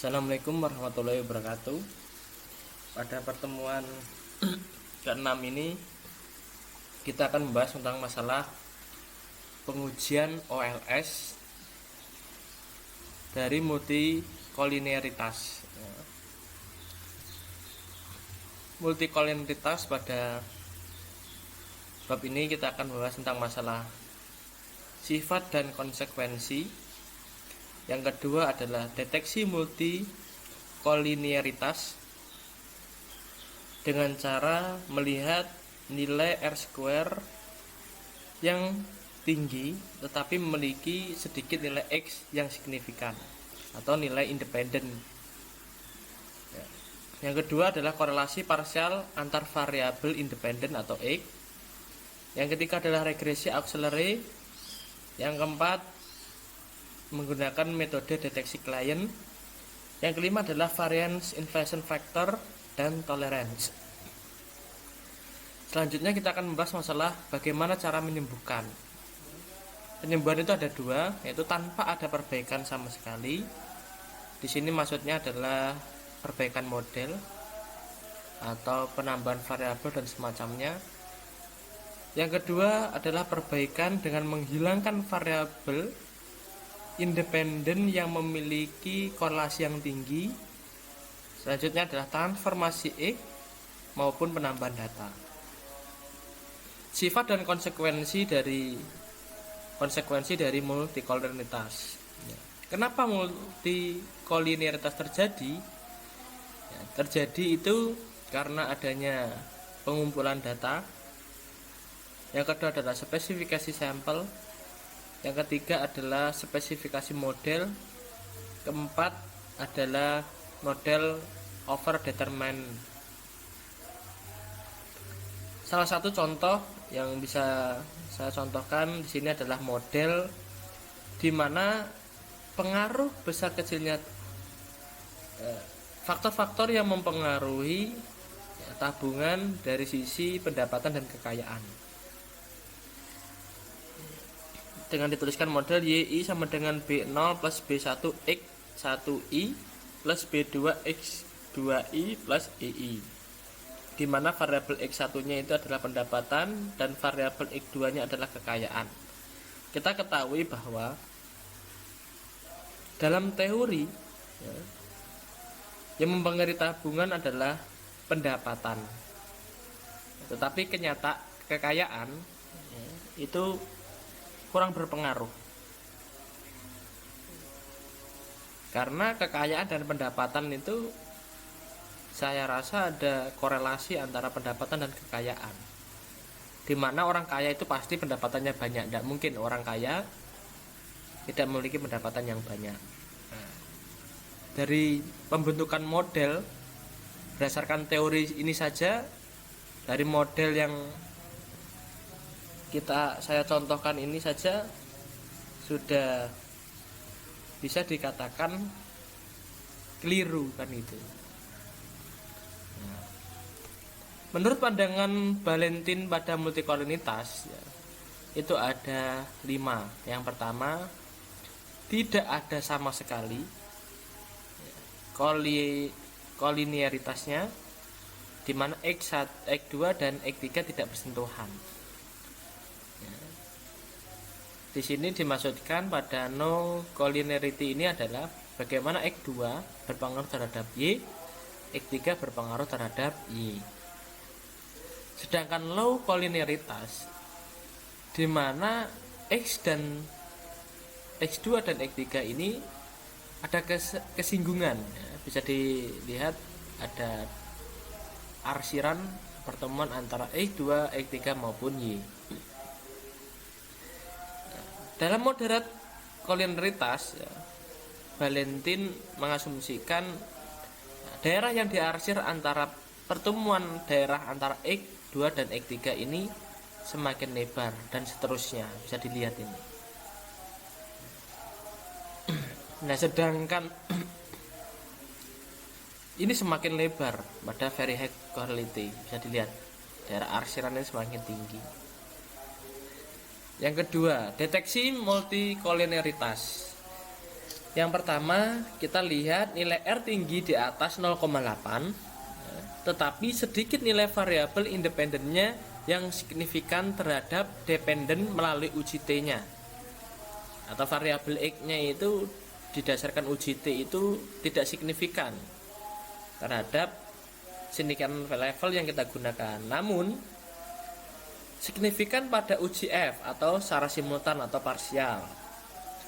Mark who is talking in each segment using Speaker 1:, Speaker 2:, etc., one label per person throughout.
Speaker 1: Assalamualaikum warahmatullahi wabarakatuh. Pada pertemuan ke-6 ini kita akan membahas tentang masalah pengujian OLS dari multikolinearitas. Multikolinearitas pada bab ini kita akan membahas tentang masalah sifat dan konsekuensi. Yang kedua adalah deteksi multikolinearitas dengan cara melihat nilai R² yang tinggi tetapi memiliki sedikit nilai X yang signifikan atau nilai independen. Yang kedua adalah korelasi parsial antar variabel independen atau X. Yang ketiga adalah regresi auxiliary. Yang keempat menggunakan metode deteksi klien. Yang kelima adalah variance inflation factor dan tolerance. Selanjutnya kita akan membahas masalah bagaimana cara menyembuhkan. Penyembuhan itu ada dua, yaitu tanpa ada perbaikan sama sekali. Di sini maksudnya adalah perbaikan model atau penambahan variabel dan semacamnya. Yang kedua adalah perbaikan dengan menghilangkan variabel independen yang memiliki korelasi yang tinggi. Selanjutnya adalah transformasi X maupun penambahan data. Sifat dan konsekuensi dari multikolinearitas. Kenapa multikolinearitas terjadi? Terjadi itu karena adanya pengumpulan data. Yang kedua adalah spesifikasi sampel. Yang ketiga adalah spesifikasi model. Keempat adalah model overdetermined. Salah satu contoh yang bisa saya contohkan di sini adalah model di mana pengaruh besar kecilnya faktor-faktor yang mempengaruhi tabungan dari sisi pendapatan dan kekayaan. Dengan dituliskan model YI sama dengan B0 plus B1X1I plus B2X2I plus EI, di mana variabel X1 nya itu adalah pendapatan dan variabel X2 nya adalah kekayaan. Kita ketahui bahwa dalam teori yang mempengaruhi tabungan adalah pendapatan, tetapi kekayaan itu kurang berpengaruh, karena kekayaan dan pendapatan itu saya rasa ada korelasi antara pendapatan dan kekayaan, dimana orang kaya itu pasti pendapatannya banyak. Tidak mungkin orang kaya tidak memiliki pendapatan yang banyak. Dari pembentukan model berdasarkan teori ini saja, dari model yang saya contohkan ini saja sudah bisa dikatakan keliru kan itu. Menurut pandangan Valentin pada multikolinearitas itu ada 5. Yang pertama, tidak ada sama sekali kolinearitasnya, di mana X1, X2 dan X3 tidak bersentuhan. Di sini dimaksudkan pada no colinearity ini adalah bagaimana X2 berpengaruh terhadap Y, X3 berpengaruh terhadap Y. Sedangkan low colinearitas, di mana X2 dan X3 ini ada kesinggungan. Bisa dilihat ada arsiran pertemuan antara X2, X3 maupun Y. Dalam moderat kolinearitas, Valentin mengasumsikan daerah yang diarsir antara pertemuan daerah antara X2 dan X3 ini semakin lebar dan seterusnya. Bisa dilihat ini. Nah, sedangkan ini semakin lebar pada very high quality. Bisa dilihat daerah arsirannya semakin tinggi. Yang kedua, deteksi multikolinearitas. Yang pertama, kita lihat nilai R tinggi di atas 0,8, tetapi sedikit nilai variabel independennya yang signifikan terhadap dependen melalui uji T-nya. Atau variabel X-nya itu didasarkan uji T itu tidak signifikan terhadap signifikan level yang kita gunakan. Namun, signifikan pada uji F atau secara simultan atau parsial.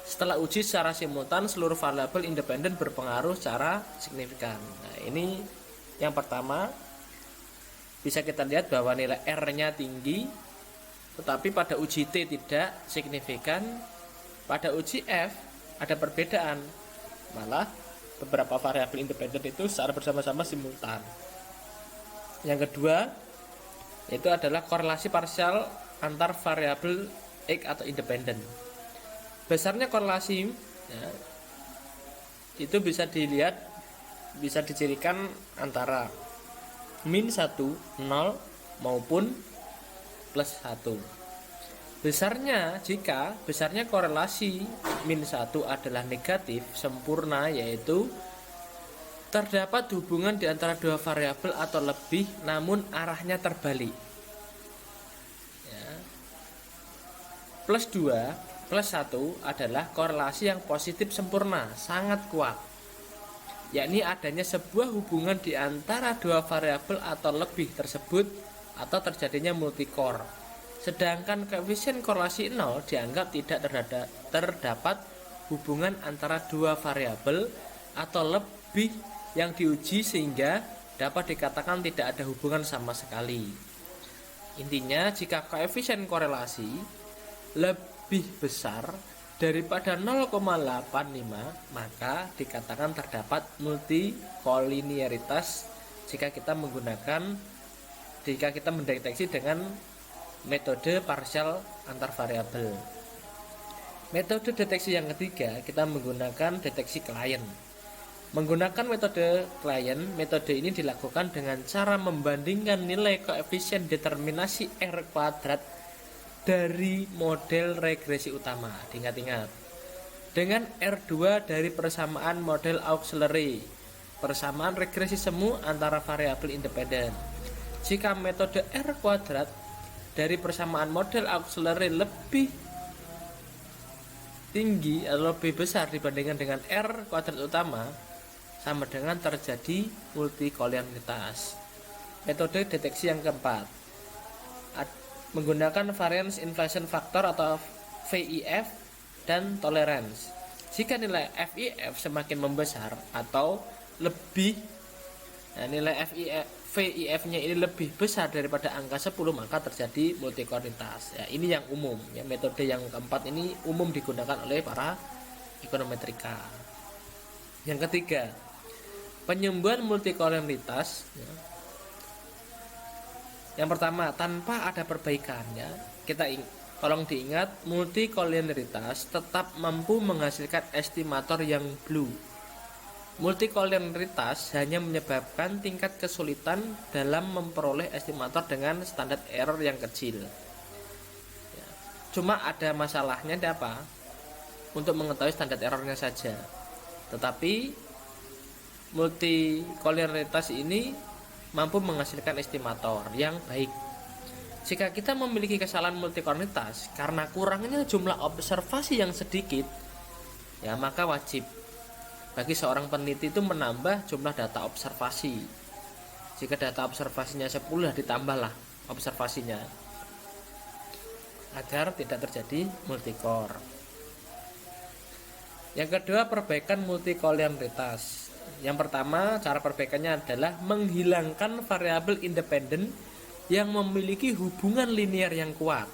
Speaker 1: Setelah uji secara simultan, seluruh variabel independen berpengaruh secara signifikan. Nah, ini yang pertama, bisa kita lihat bahwa nilai R-nya tinggi, tetapi pada uji T tidak signifikan. Pada uji F ada perbedaan, malah beberapa variabel independen itu secara bersama-sama simultan. Yang kedua, itu adalah korelasi parsial antar variabel X atau independen. Besarnya korelasi ya, itu bisa dilihat, bisa dicirikan antara min 1, 0 maupun plus 1. Jika besarnya korelasi min 1 adalah negatif sempurna, yaitu terdapat hubungan di antara dua variabel atau lebih namun arahnya terbalik. Ya. Plus 2 plus 1 adalah korelasi yang positif sempurna, sangat kuat, yakni adanya sebuah hubungan di antara dua variabel atau lebih tersebut atau terjadinya multicore. Sedangkan koefisien korelasi 0 dianggap tidak terdapat hubungan antara dua variabel atau lebih yang diuji, sehingga dapat dikatakan tidak ada hubungan sama sekali. Intinya, jika koefisien korelasi lebih besar daripada 0,85, maka dikatakan terdapat multikolinearitas jika kita mendeteksi dengan metode parsial antar variabel. Metode deteksi yang ketiga, kita menggunakan deteksi klien. Menggunakan metode klien, metode ini dilakukan dengan cara membandingkan nilai koefisien determinasi R kuadrat dari model regresi utama. Diingat-ingat, dengan R2 dari persamaan model auxiliary, persamaan regresi semu antara variabel independen. Jika metode R kuadrat dari persamaan model auxiliary lebih tinggi atau lebih besar dibandingkan dengan R kuadrat utama, sama dengan terjadi multikolinearitas. Metode deteksi yang keempat, menggunakan variance inflation factor atau VIF dan tolerance. Jika nilai VIF semakin membesar atau lebih, nilai VIF-nya ini lebih besar daripada angka 10, maka terjadi multikolinearitas. Ya, ini yang umum. Ya, metode yang keempat ini umum digunakan oleh para ekonometrika. Yang ketiga, penyembuhan multikolinearitas. Ya. Yang pertama, tanpa ada perbaikan. Ya, tolong diingat, multikolinearitas tetap mampu menghasilkan estimator yang blue. Multikolinearitas hanya menyebabkan tingkat kesulitan dalam memperoleh estimator dengan standar error yang kecil. Ya. Cuma ada masalahnya apa? Untuk mengetahui standar errornya saja. Tetapi multikolinearitas ini mampu menghasilkan estimator yang baik. Jika kita memiliki kesalahan multikolinearitas karena kurangnya jumlah observasi yang sedikit, ya maka wajib bagi seorang peneliti itu menambah jumlah data observasi. Jika data observasinya 10, ditambahlah observasinya agar tidak terjadi multicore. Yang kedua, perbaikan multikolinearitas. Yang pertama, cara perbaikannya adalah menghilangkan variabel independen yang memiliki hubungan linear yang kuat.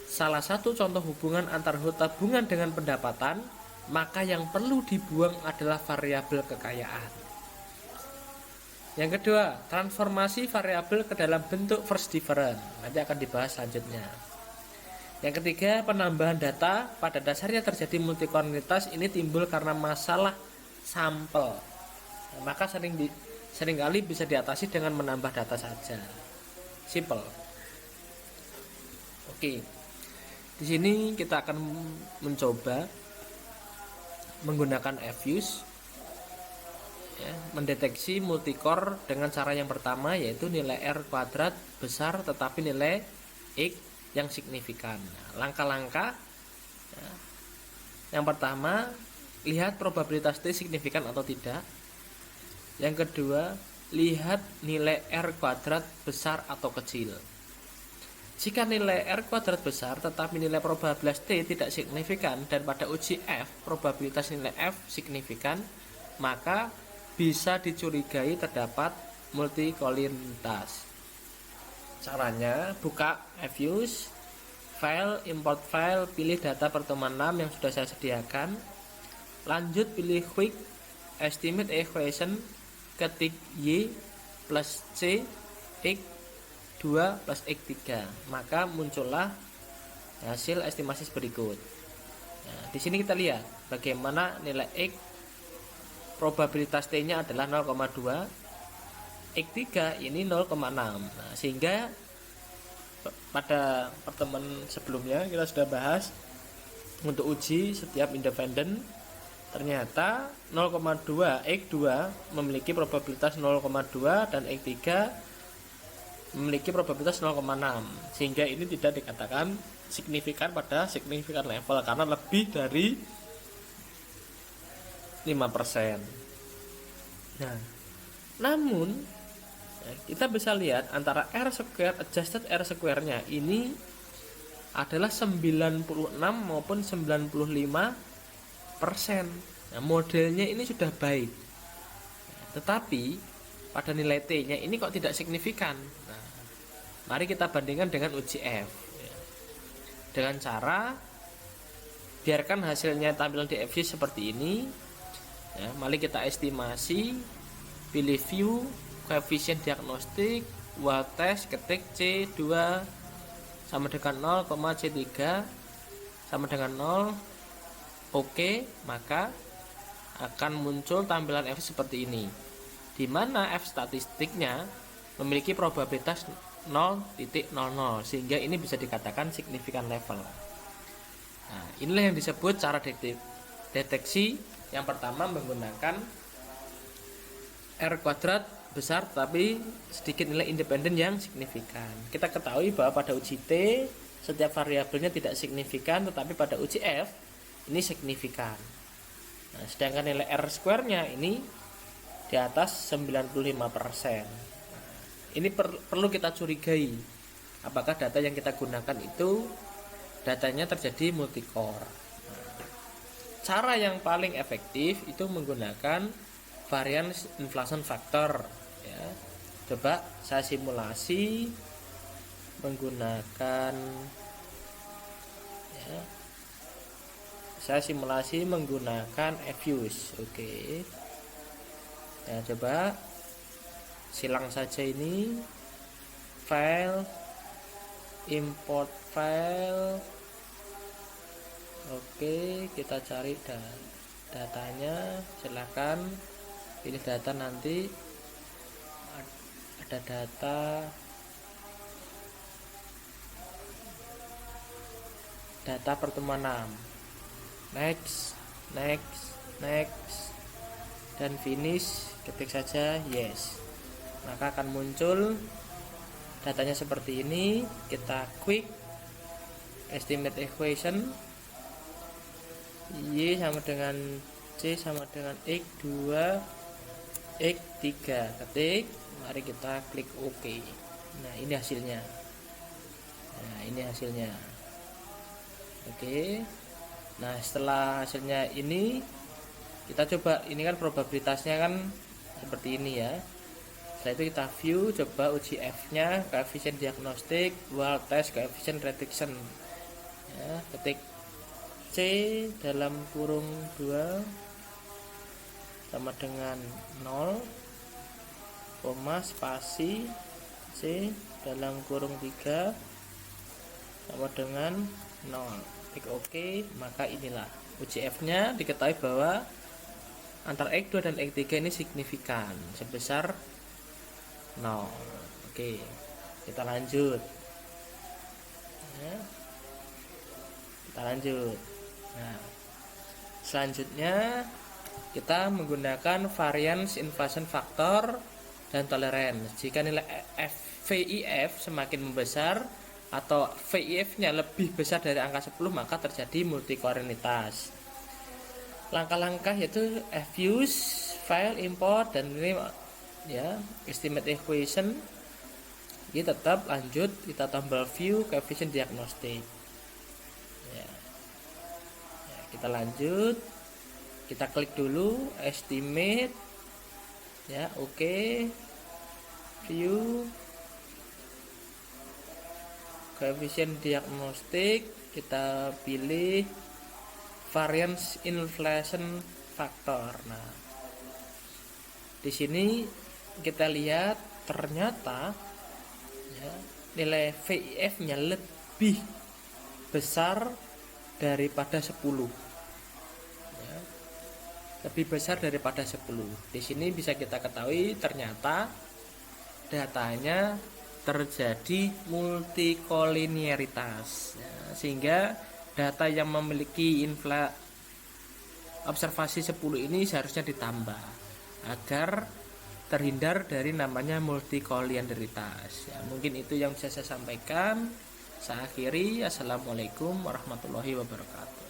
Speaker 1: Salah satu contoh hubungan antar tabungan dengan pendapatan, maka yang perlu dibuang adalah variabel kekayaan. Yang kedua, transformasi variabel ke dalam bentuk first difference. Nanti akan dibahas selanjutnya. Yang ketiga, penambahan data. Pada dasarnya terjadi multikolinearitas ini timbul karena masalah sampel. Maka seringkali bisa diatasi dengan menambah data saja. Simple. Oke. Di sini kita akan mencoba menggunakan fuse ya, mendeteksi multicore dengan cara yang pertama, yaitu nilai R kuadrat besar tetapi nilai X yang signifikan. Nah, langkah-langkah ya, yang pertama, lihat probabilitas T signifikan atau tidak. Yang kedua, lihat nilai R kuadrat besar atau kecil. Jika nilai R kuadrat besar tetapi nilai probabilitas T tidak signifikan dan pada uji F probabilitas nilai F signifikan, maka bisa dicurigai terdapat multikolinitas. Caranya, buka fuse, file, import file, pilih data pertemuan 6 yang sudah saya sediakan. Lanjut pilih quick estimate equation, ketik Y plus C X 2 plus X 3, maka muncullah hasil estimasi berikut. Nah, di sini kita lihat bagaimana nilai X probabilitas T-nya adalah 0,2, X3 ini 0,6. Nah, sehingga pada pertemuan sebelumnya kita sudah bahas untuk uji setiap independen, ternyata 0,2 X2 memiliki probabilitas 0,2 dan X3 memiliki probabilitas 0,6, sehingga ini tidak dikatakan signifikan pada signifikan level karena lebih dari 5%. Nah, namun kita bisa lihat antara R square adjusted R square-nya ini adalah 96 maupun 95%. Nah, modelnya ini sudah baik. Tetapi pada nilai T-nya ini kok tidak signifikan. Nah, mari kita bandingkan dengan uji F. Dengan cara biarkan hasilnya tampilan di fuse seperti ini. Ya, mari kita estimasi, pilih view, koefisien diagnostik, wall test, ketik C2 sama dengan 0, C3 sama dengan 0. Oke, maka akan muncul tampilan F seperti ini, di mana F statistiknya memiliki probabilitas 0,00, sehingga ini bisa dikatakan signifikan level. Nah, inilah yang disebut cara deteksi. Yang pertama menggunakan R kuadrat besar tapi sedikit nilai independen yang signifikan. Kita ketahui bahwa pada uji T setiap variabelnya tidak signifikan, tetapi pada uji F ini signifikan. Nah, sedangkan nilai R square-nya ini di atas 95%. Ini perlu kita curigai apakah data yang kita gunakan itu datanya terjadi multicore. Cara yang paling efektif itu menggunakan varian inflation factor ya. Coba saya simulasi menggunakan ya, fuse. Oke. Nah, coba silang saja ini, file, import file. Oke, kita cari datanya. Silakan pilih data, nanti ada data pertemuan 6. Next dan finish, ketik saja yes, maka akan muncul datanya seperti ini. Kita quick estimate equation, Y sama dengan C sama dengan X2 X3, ketik, mari kita klik OK. Nah, ini hasilnya. Oke. Nah, setelah hasilnya ini kita coba, ini kan probabilitasnya kan seperti ini ya. Setelah itu kita view, coba uji F-nya, koefisien diagnostik, wall test, koefisien prediction. Ya, ketik C dalam kurung 2 sama dengan 0, spasi C dalam kurung 3 sama dengan 0. Klik OK, maka inilah uji F-nya. Diketahui bahwa antara X2 dan X3 ini signifikan sebesar 0. Oke, kita lanjut ya. Nah, Selanjutnya kita menggunakan variance invasion factor dan tolerance. Jika nilai VIF semakin membesar atau VIF-nya lebih besar dari angka 10, maka terjadi multikolinitas. Langkah-langkah yaitu fuse, file, import, dan ini ya estimate equation. Ini tetap lanjut, kita tambah view coefficient diagnostic ya. Kita lanjut, kita klik dulu estimate ya, oke. View coefficient diagnostic, kita pilih variance inflation factor. Nah, di sini kita lihat ternyata ya, nilai VIF-nya lebih besar daripada 10 ya, lebih besar daripada 10. Di sini bisa kita ketahui ternyata datanya terjadi multikoliniaritas ya, sehingga data yang memiliki observasi 10 ini seharusnya ditambah agar terhindar dari namanya multikoliniaritas ya. Mungkin itu yang bisa saya sampaikan. Saya akhiri. Assalamualaikum warahmatullahi wabarakatuh.